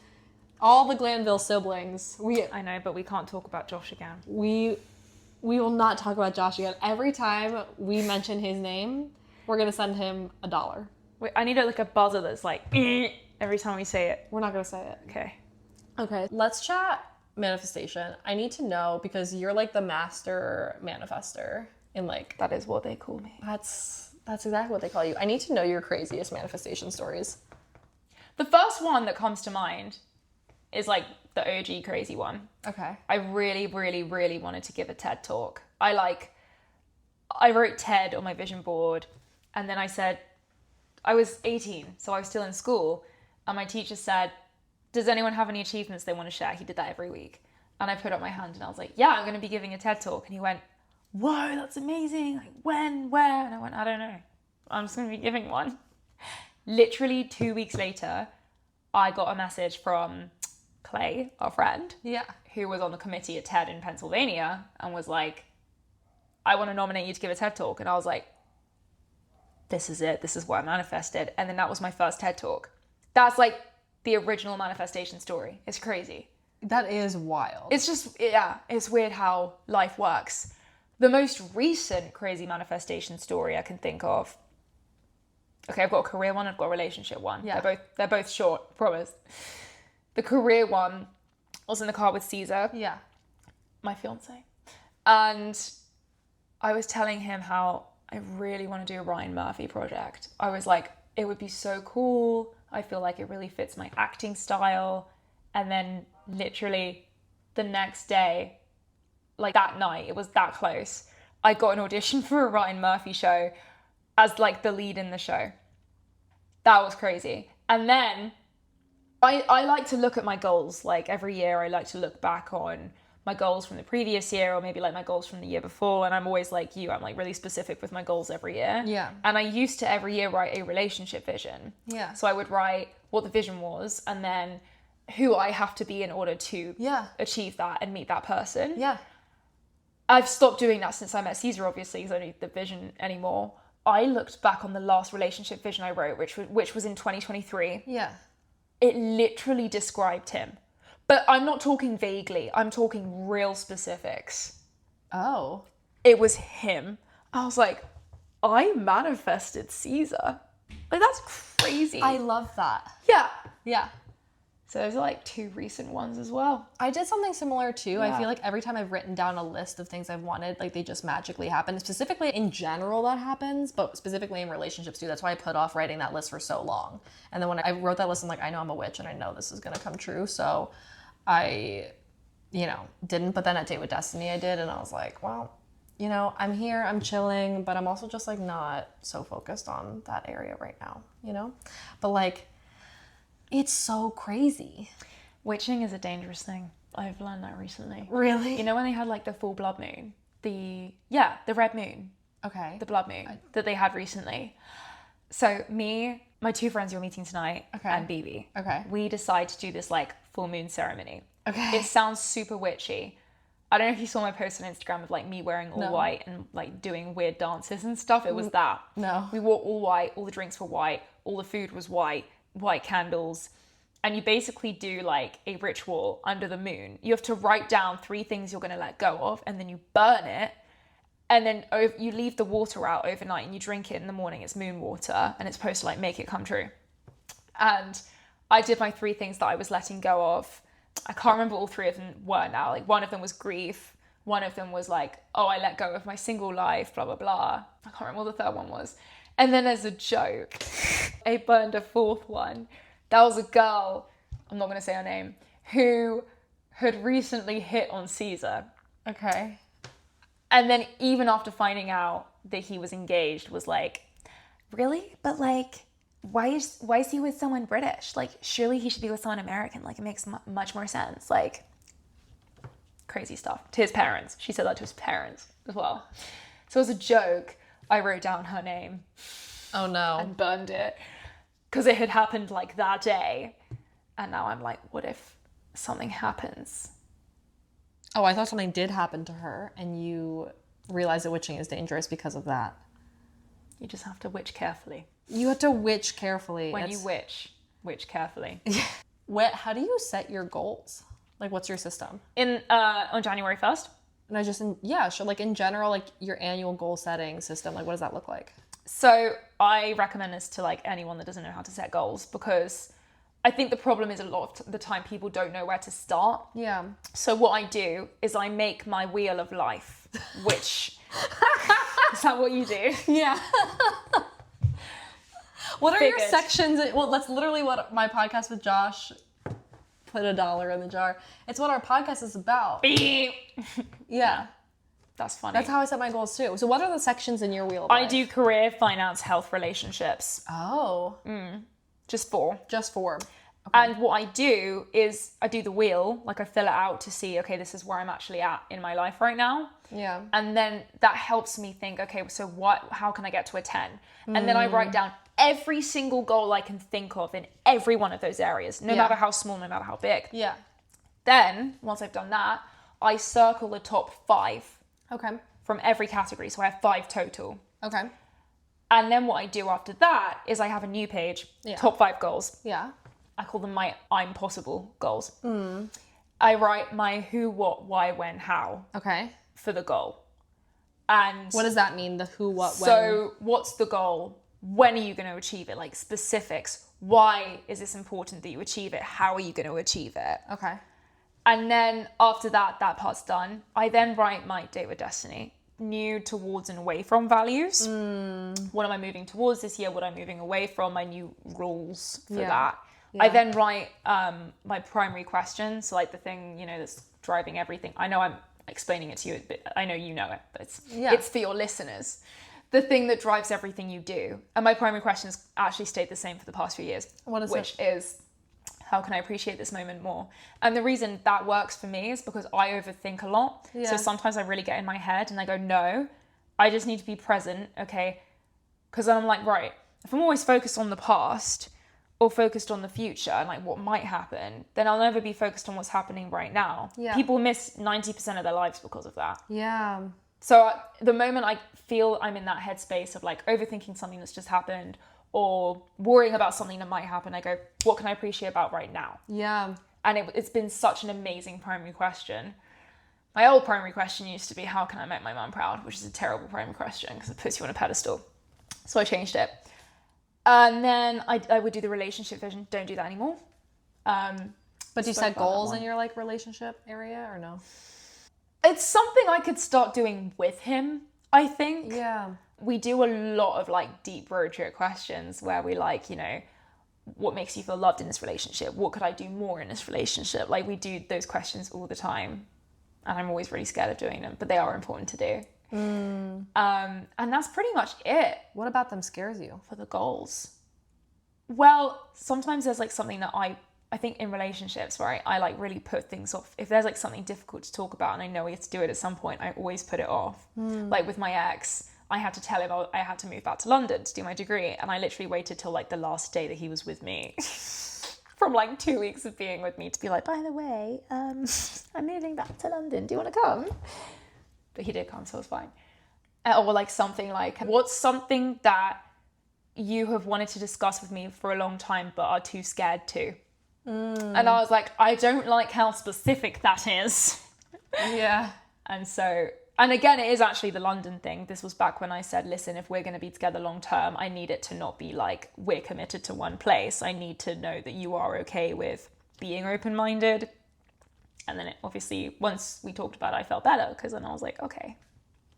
all the Glanville siblings. I know, but we can't talk about Josh again. We will not talk about Josh again. Every time we mention his name, we're going to send him $1. Wait, I need a buzzer that's like every time we say it. We're not going to say it. Okay. Okay, let's chat manifestation, I need to know because you're like the master manifester in like That is what they call me. that's exactly what they call you. I need to know your craziest manifestation stories. The first one that comes to mind is like the OG crazy one. Okay. I really, really, really wanted to give a TED talk. I wrote TED on my vision board, and then I said, I was 18, so I was still in school, and my teacher said, does anyone have any achievements they want to share? He did that every week. And I put up my hand and I was like, yeah, I'm going to be giving a TED talk. And he went, whoa, that's amazing. Like, when, where? And I went, I don't know. I'm just going to be giving one. Literally 2 weeks later, I got a message from Clay, our friend, who was on the committee at TED in Pennsylvania, and was like, I want to nominate you to give a TED talk. And I was like, this is it. This is what I manifested. And then that was my first TED talk. That's like the original manifestation story. It's crazy. That is wild. It's just, it's weird how life works. The most recent crazy manifestation story I can think of. Okay, I've got a career one, I've got a relationship one. Yeah. They're both short, promise. The career one, I was in the car with Caesar, my fiance, and I was telling him how I really want to do a Ryan Murphy project. I was like, it would be so cool. I feel like it really fits my acting style. And then literally the next day, like that night, it was that close, I got an audition for a Ryan Murphy show as like the lead in the show. That was crazy. And then I like to look at my goals. Like every year I like to look back on my goals from the previous year, or maybe like my goals from the year before. And I'm always like you, I'm like really specific with my goals every year. Yeah. And I used to every year write a relationship vision. Yeah. So I would write what the vision was and then who I have to be in order to achieve that and meet that person. Yeah. I've stopped doing that since I met Caesar, obviously, because I don't need the vision anymore. I looked back on the last relationship vision I wrote, which was in 2023. Yeah. It literally described him. But I'm not talking vaguely. I'm talking real specifics. Oh. It was him. I was like, I manifested Caesar. Like, that's crazy. I love that. Yeah. Yeah. So those are like two recent ones as well. I did something similar too. Yeah. I feel like every time I've written down a list of things I've wanted, like they just magically happen. Specifically in general that happens, but specifically in relationships too. That's why I put off writing that list for so long. And then when I wrote that list, I'm like, I know I'm a witch and I know this is going to come true. So I, didn't. But then at Date with Destiny I did, and I was like, well, I'm here, I'm chilling, but I'm also just like not so focused on that area right now, But like, it's so crazy. Witching is a dangerous thing. I've learned that recently. Really? You know when they had like the full blood moon? The red moon. Okay. The blood moon that they had recently. So me, my two friends you're meeting tonight, and BB. Okay. We decide to do this like full moon ceremony. Okay. It sounds super witchy. I don't know if you saw my post on Instagram of like me wearing all white and like doing weird dances and stuff. It was that. No. We wore all white, all the drinks were white, all the food was white candles. And you basically do like a ritual under the moon. You have to write down 3 things you're going to let go of, and then you burn it. And then you leave the water out overnight and you drink it in the morning. It's moon water and it's supposed to like make it come true. And I did my 3 things that I was letting go of. I can't remember all 3 of them were now. Like one of them was grief. One of them was like, oh, I let go of my single life, blah, blah, blah. I can't remember what the third one was. And then as a joke, I burned a 4th one. That was a girl, I'm not going to say her name, who had recently hit on Caesar. Okay. And then even after finding out that he was engaged, was like, really? But like, why is he with someone British? Like, surely he should be with someone American. Like, it makes much more sense. Like, crazy stuff. To his parents. She said that to his parents as well. So as a joke, I wrote down her name. Oh no. And burned it. Because it had happened like that day. And now I'm like, what if something happens? Oh, I thought something did happen to her and you realize that witching is dangerous because of that. You just have to witch carefully. You have to witch carefully. When you witch carefully. How do you set your goals? Like, what's your system? On January 1st? No, just like in general, like your annual goal setting system, like what does that look like? So I recommend this to like anyone that doesn't know how to set goals, because I think the problem is a lot of the time people don't know where to start. Yeah. So what I do is I make my wheel of life, which is that what you do? Yeah. What are your Figured. sections? Well, that's literally what my podcast with Josh, put $1 in the jar. It's what our podcast is about. Beep. Yeah. That's funny. That's how I set my goals too. So what are the sections in your wheel of life? I do career, finance, health, relationships. Oh. Just 4. Just 4. Okay. And what I do is I do the wheel, like I fill it out to see, okay, this is where I'm actually at in my life right now. Yeah. And then that helps me think, okay, so how can I get to a 10? And then I write down every single goal I can think of in every one of those areas, no matter how small, no matter how big. Yeah. Then, once I've done that, I circle the top 5 Okay. from every category. So I have 5 total. Okay. And then what I do after that is I have a new page, top 5 goals. Yeah. I call them my I'm possible goals. I write my who, what, why, when, how Okay. for the goal. And What does that mean? The who, what, when? so what's the goal? When are you going to achieve it? Like specifics. Why is this important that you achieve it? How are you going to achieve it? Okay. And then after that part's done. I then write my date with destiny. New, towards, and away from values. What am I moving towards this year? What am I moving away from? My new rules for that. Yeah. I then write my primary question. So like the thing, that's driving everything. I know I'm explaining it to you, but I know you know it, but it's for your listeners. The thing that drives everything you do. And my primary question has actually stayed the same for the past few years. What is which it? is, how can I appreciate this moment more? And the reason that works for me is because I overthink a lot. Yeah. So sometimes I really get in my head and I go, no, I just need to be present, okay? Because then I'm like, right, if I'm always focused on the past or focused on the future and like what might happen, then I'll never be focused on what's happening right now. Yeah. People miss 90% of their lives because of that. Yeah. So the moment I feel I'm in that headspace of like overthinking something that's just happened or worrying about something that might happen, I go, what can I appreciate about right now? Yeah. And it's been such an amazing primary question. My old primary question used to be, how can I make my mum proud? Which is a terrible primary question because it puts you on a pedestal. So I changed it. And then I would do the relationship vision. Don't do that anymore. But do you set goals in your like relationship area or no? It's something I could start doing with him, I think. Yeah. We do a lot of like deep road trip questions where we like, what makes you feel loved in this relationship? What could I do more in this relationship? Like we do those questions all the time. And I'm always really scared of doing them, but they are important to do. And that's pretty much it. What about them scares you? For the goals? Well, sometimes there's like something that I think in relationships where I like really put things off. If there's like something difficult to talk about and I know we have to do it at some point, I always put it off. Like with my ex, I had to tell him I had to move back to London to do my degree. And I literally waited till like the last day that he was with me from like 2 weeks of being with me to be like, by the way, I'm moving back to London. Do you want to come? But he did come, so it was fine. Or like something like, what's something that you have wanted to discuss with me for a long time but are too scared to? And I was like, I don't like how specific that is. Yeah. And again, it is actually the London thing. This was back when I said, listen, if we're going to be together long term, I need it to not be like we're committed to one place. I need to know that you are okay with being open-minded. And then obviously, once we talked about it, I felt better because then I was like, okay,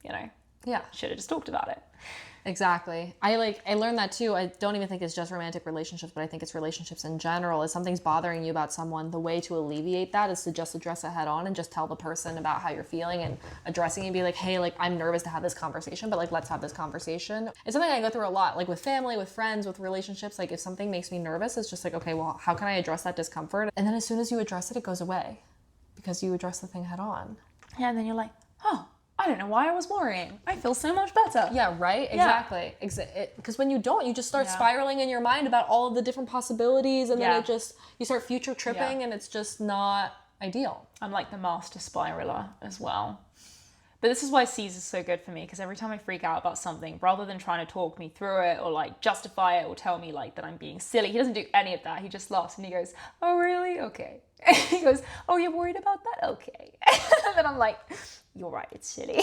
Yeah. should have just talked about it. Exactly. I learned that too. I don't even think it's just romantic relationships, but I think it's relationships in general. If something's bothering you about someone, the way to alleviate that is to just address it head on and just tell the person about how you're feeling and addressing it and be like, hey, like I'm nervous to have this conversation, but like let's have this conversation. It's something I go through a lot, like with family, with friends, with relationships. Like if something makes me nervous, it's just like, okay, well, how can I address that discomfort? And then as soon as you address it, it goes away because you address the thing head on. Yeah, and then you're like, oh, I don't know why I was worrying. I feel so much better. Yeah, right? Exactly. Because when you don't, you just start spiraling in your mind about all of the different possibilities and then you start future tripping and it's just not ideal. I'm like the master spiraler as well. But this is why C's is so good for me, because every time I freak out about something, rather than trying to talk me through it or like justify it or tell me like that I'm being silly, he doesn't do any of that. He just laughs and he goes, oh really? Okay. He goes, oh, you're worried about that? Okay. And then I'm like, you're right, it's silly.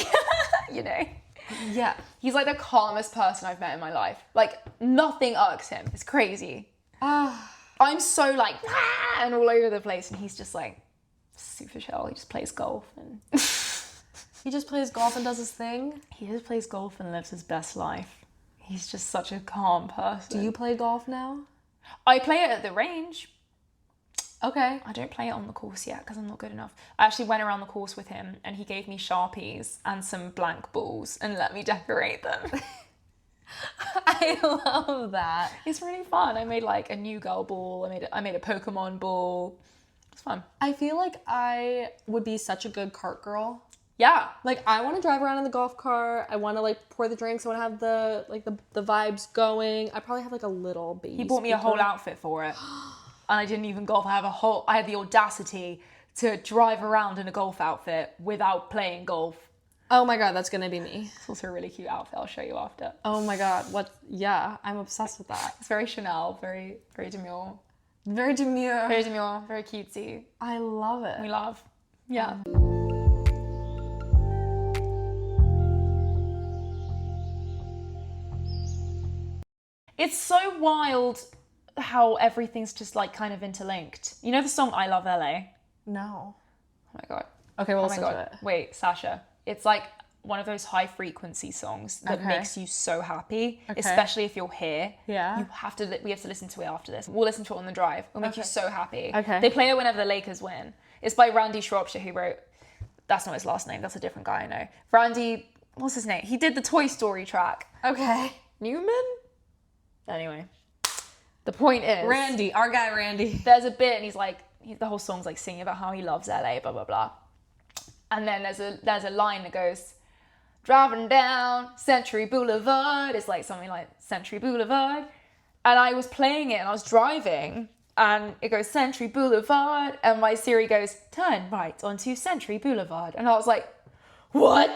Yeah. He's like the calmest person I've met in my life. Like nothing irks him. It's crazy. I'm so like, "Ah," and all over the place. And he's just like, super chill. He just plays golf. And He just plays golf and does his thing? he just plays golf and lives his best life. He's just such a calm person. Do you play golf now? I play it at the range. Okay. I don't play it on the course yet because I'm not good enough. I actually went around the course with him and he gave me Sharpies and some blank balls and let me decorate them. I love that. It's really fun. I made like a New Girl ball. I made a Pokemon ball. It's fun. I feel like I would be such a good cart girl. Yeah. Like, I want to drive around in the golf cart. I want to, like, pour the drinks. I want to have the vibes going. I probably have, like, a little bass. He bought me a whole outfit for it. And I didn't even golf. I had the audacity to drive around in a golf outfit without playing golf. Oh my god, that's gonna be me. It's also a really cute outfit. I'll show you after. Oh my god, yeah, I'm obsessed with that. It's very Chanel, very, very demure. Very demure. Very demure, very cutesy. I love it. We love. Yeah. It's so wild how everything's just like kind of interlinked. You know the song I Love LA? No. Oh my god. Okay, well, Oh my listen god. to it. Wait, Sasha. It's like one of those high frequency songs that Okay. makes you so happy, Okay. especially if you're here. Yeah. We have to listen to it after this. We'll listen to it on the drive. It'll make you so happy. Okay. They play it whenever the Lakers win. It's by Randy Shropshire, who wrote, that's not his last name, that's a different guy I know. Randy, what's his name? He did the Toy Story track. Okay. Newman? Anyway, the point is, Randy, our guy Randy. there's a bit and he's like, the whole song's like singing about how he loves LA, blah, blah, blah. And then there's a line that goes, driving down Century Boulevard. It's like something like Century Boulevard. And I was playing it and I was driving and it goes Century Boulevard. And my Siri goes, turn right onto Century Boulevard. And I was like, what?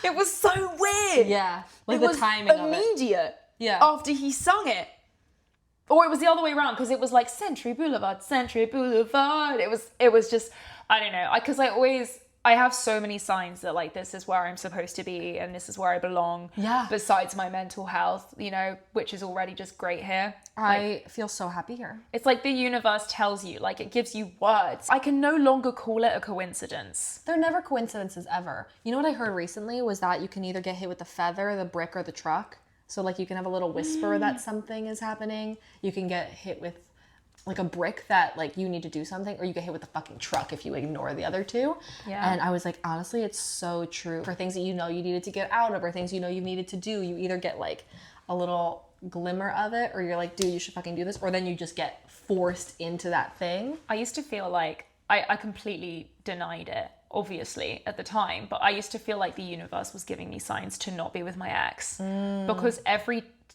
It was so weird. Yeah, like it the was timing of it. immediate. Yeah. After he sung it. Or it was the other way around because it was like Century Boulevard, Century Boulevard. It was just, I don't know. Because I have so many signs that like this is where I'm supposed to be and this is where I belong. Yeah. Besides my mental health, you know, which is already just great here. I feel so happy here. It's like the universe tells you, like it gives you words. I can no longer call it a coincidence. They're never coincidences ever. You know what I heard recently was that you can either get hit with the feather, the brick, or the truck. So like you can have a little whisper that something is happening. You can get hit with like a brick that like you need to do something, or you get hit with the fucking truck if you ignore the other two. Yeah. And I was like, honestly, it's so true. For things that you know you needed to get out of or things you know you needed to do, you either get like a little glimmer of it or you're like, dude, you should fucking do this, or then you just get forced into that thing. I used to feel like I completely denied it, obviously, at the time, but I used to feel like the universe was giving me signs to not be with my ex. Because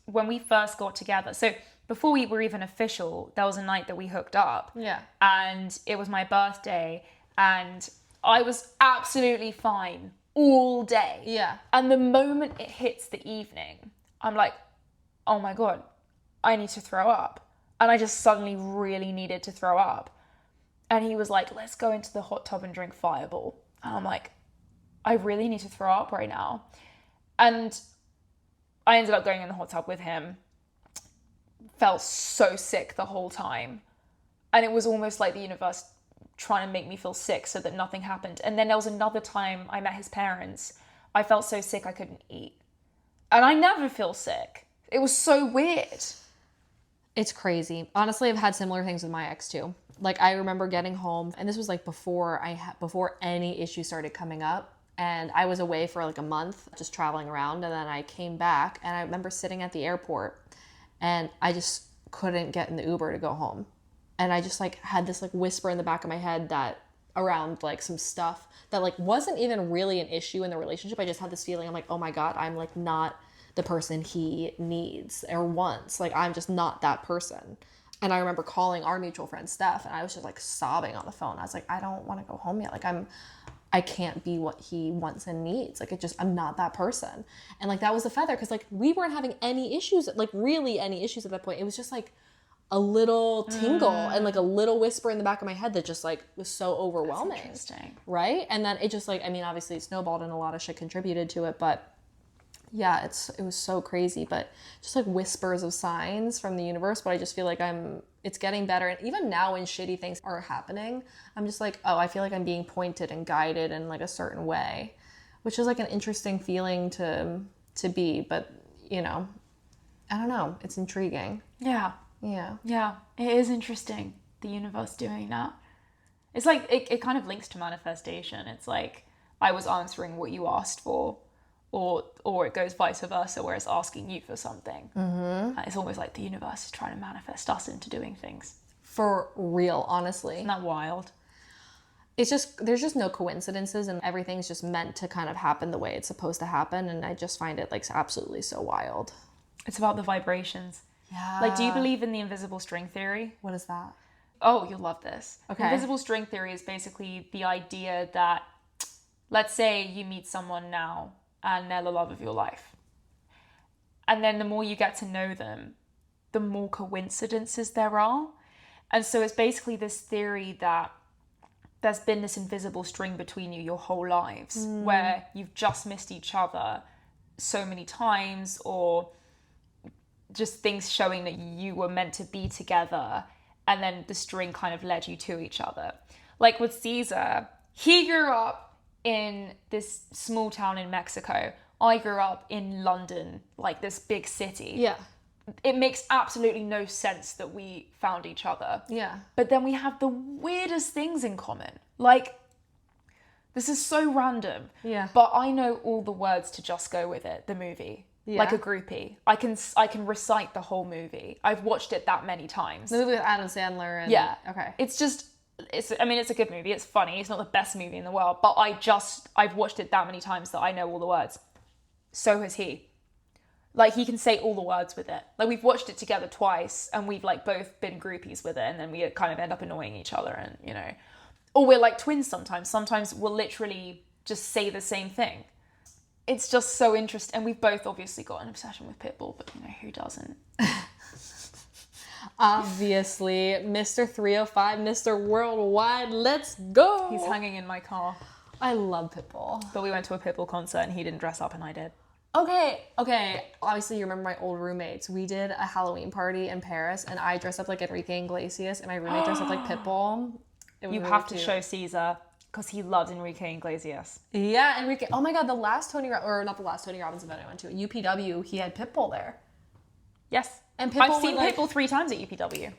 when we first got together, so before we were even official, there was a night that we hooked up. Yeah. And it was my birthday, and I was absolutely fine all day. Yeah. And the moment it hits the evening, I'm like, oh my God, I need to throw up. And I just suddenly really needed to throw up. And he was like, let's go into the hot tub and drink Fireball. And I'm like, I really need to throw up right now. And I ended up going in the hot tub with him. Felt so sick the whole time. And it was almost like the universe trying to make me feel sick so that nothing happened. And then there was another time I met his parents. I felt so sick I couldn't eat. And I never feel sick. It was so weird. It's crazy. Honestly, I've had similar things with my ex too. Like I remember getting home, and this was like before any issue started coming up, and I was away for like a month just traveling around, and then I came back and I remember sitting at the airport and I just couldn't get in the Uber to go home. And I just like had this like whisper in the back of my head that around like some stuff that like wasn't even really an issue in the relationship. I just had this feeling, I'm like, oh my God, I'm like not the person he needs or wants. Like I'm just not that person. And I remember calling our mutual friend Steph, and I was just like sobbing on the phone. I was like, I don't want to go home yet. Like I can't be what he wants and needs. Like I'm not that person. And like that was the feather, because like we weren't having any issues, like really any issues at that point. It was just like a little tingle and like a little whisper in the back of my head that just like was so overwhelming. That's interesting. Right? And then it just like, I mean, obviously it snowballed and a lot of shit contributed to it, but Yeah, it was so crazy, but just like whispers of signs from the universe. But I just feel like it's getting better. And even now when shitty things are happening, I'm just like, oh, I feel like I'm being pointed and guided in like a certain way, which is like an interesting feeling to be. But, you know, I don't know. It's intriguing. Yeah. Yeah. Yeah. It is interesting, the universe doing that. It's like, it kind of links to manifestation. It's like, I was answering what you asked for. Or it goes vice versa, where it's asking you for something. Mm-hmm. It's almost like the universe is trying to manifest us into doing things. For real, honestly. Isn't that wild? It's just, there's just no coincidences, and everything's just meant to kind of happen the way it's supposed to happen. And I just find it like absolutely so wild. It's about the vibrations. Yeah. Like, do you believe in the invisible string theory? What is that? Oh, you'll love this. Okay. The invisible string theory is basically the idea that, let's say you meet someone now and they're the love of your life. And then the more you get to know them, the more coincidences there are. And so it's basically this theory that there's been this invisible string between you your whole lives, where you've just missed each other so many times, or just things showing that you were meant to be together, and then the string kind of led you to each other. Like with Caesar, he grew up in this small town in Mexico. I grew up in London, like this big city. Yeah. It makes absolutely no sense that we found each other. Yeah. But then we have the weirdest things in common. Like, this is so random. Yeah. But I know all the words to Just Go With It, the movie. Yeah. Like a groupie. I can recite the whole movie. I've watched it that many times. The movie with Adam Sandler and... Yeah. Okay. It's a good movie. It's funny. It's not the best movie in the world. But I've watched it that many times that I know all the words. So has he. Like, he can say all the words with it. Like, we've watched it together twice, and we've, like, both been groupies with it, and then we kind of end up annoying each other, and, you know. Or we're like twins sometimes. Sometimes we'll literally just say the same thing. It's just so interesting. And we've both obviously got an obsession with Pitbull, but, you know, who doesn't? Obviously, Mr. 305, Mr. Worldwide, let's go! He's hanging in my car. I love Pitbull. But we went to a Pitbull concert, and he didn't dress up, and I did. Okay. Obviously, you remember my old roommates. We did a Halloween party in Paris, and I dressed up like Enrique Iglesias, and my roommate dressed up like Pitbull. You really have to show Caesar, because he loves Enrique Iglesias. Yeah, Enrique. Oh my God, not the last Tony Robbins event I went to, UPW, he had Pitbull there. Yes. And Pitbull I've seen Pitbull 3 times at UPW.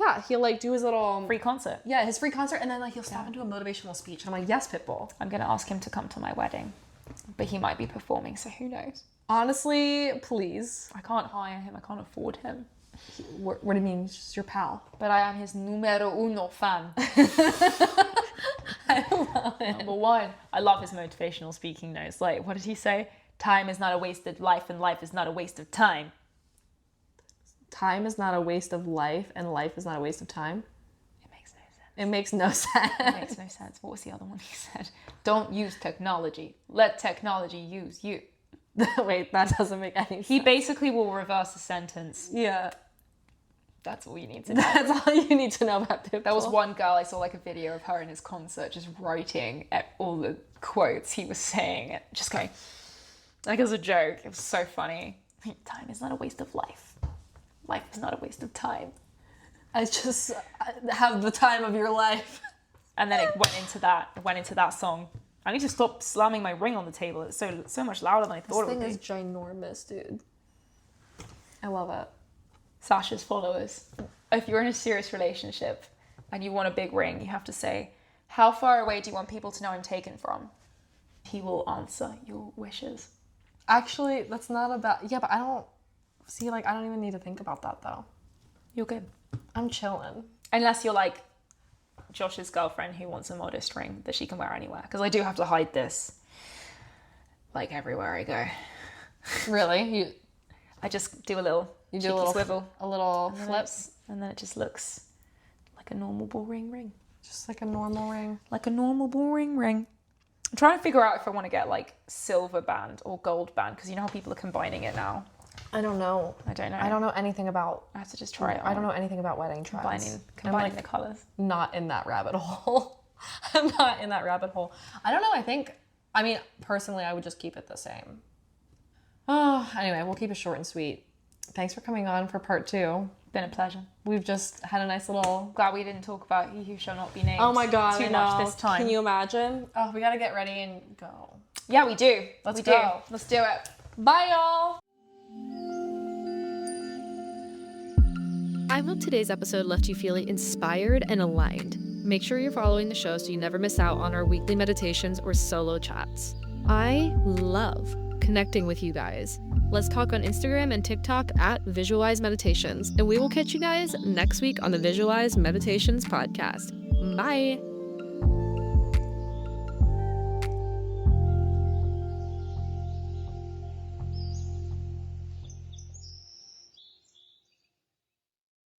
Yeah, he'll like do his little... Free concert. Yeah, his free concert, and then like he'll stop and do a motivational speech. And I'm like, yes, Pitbull. I'm going to ask him to come to my wedding. But he might be performing, so who knows? Honestly, please. I can't hire him. I can't afford him. What do you mean? He's just your pal. But I am his numero uno fan. I love it. Number one. I love his motivational speaking notes. Like, what did he say? Time is not a wasted life, and life is not a waste of time. Time is not a waste of life, and life is not a waste of time. It makes no sense. It makes no sense. It makes no sense. What was the other one he said? Don't use technology. Let technology use you. Wait, that doesn't make any sense. He basically will reverse a sentence. Yeah. That's all you need to know. That's all you need to know about Pitbull. There was one girl, I saw like a video of her in his concert just writing all the quotes he was saying, just going, like as a joke. It was so funny. Time is not a waste of life. Life is not a waste of time. I just have the time of your life. And then it went into that song. I need to stop slamming my ring on the table. It's so much louder than I thought it would be. This thing is ginormous, dude. I love it. Sasha's followers. If you're in a serious relationship and you want a big ring, you have to say, how far away do you want people to know I'm taken from? He will answer your wishes. Actually, that's not about... Yeah, but I don't... See, like, I don't even need to think about that, though. You're good. I'm chilling. Unless you're like Josh's girlfriend who wants a modest ring that she can wear anywhere. Because I do have to hide this, like, everywhere I go. Really? I just do a little swivel. A little flip. And then it just looks like a normal boring ring. Just like a normal ring. Like a normal boring ring. I'm trying to figure out if I want to get, like, silver band or gold band. Because you know how people are combining it now. I don't know. I don't know. I don't know anything about... I have to just try it on. I don't know anything about wedding trends. Combining the colours. Not in that rabbit hole. I'm not in that rabbit hole. I don't know. I mean, personally, I would just keep it the same. Oh, anyway, we'll keep it short and sweet. Thanks for coming on for part 2. Been a pleasure. We've just had a nice little... Glad we didn't talk about He Who Shall Not Be Named. Oh my God, too I much know. this time. Can you imagine? Oh, we gotta get ready and go. Yeah, we do. Let's we go. do. Let's do it. Bye, y'all. I hope today's episode left you feeling inspired and aligned. Make sure you're following the show so you never miss out on our weekly meditations or solo chats. I love connecting with you guys. Let's talk on Instagram and TikTok at Visualize Meditations, and we will catch you guys next week on the Visualize Meditations podcast. Bye!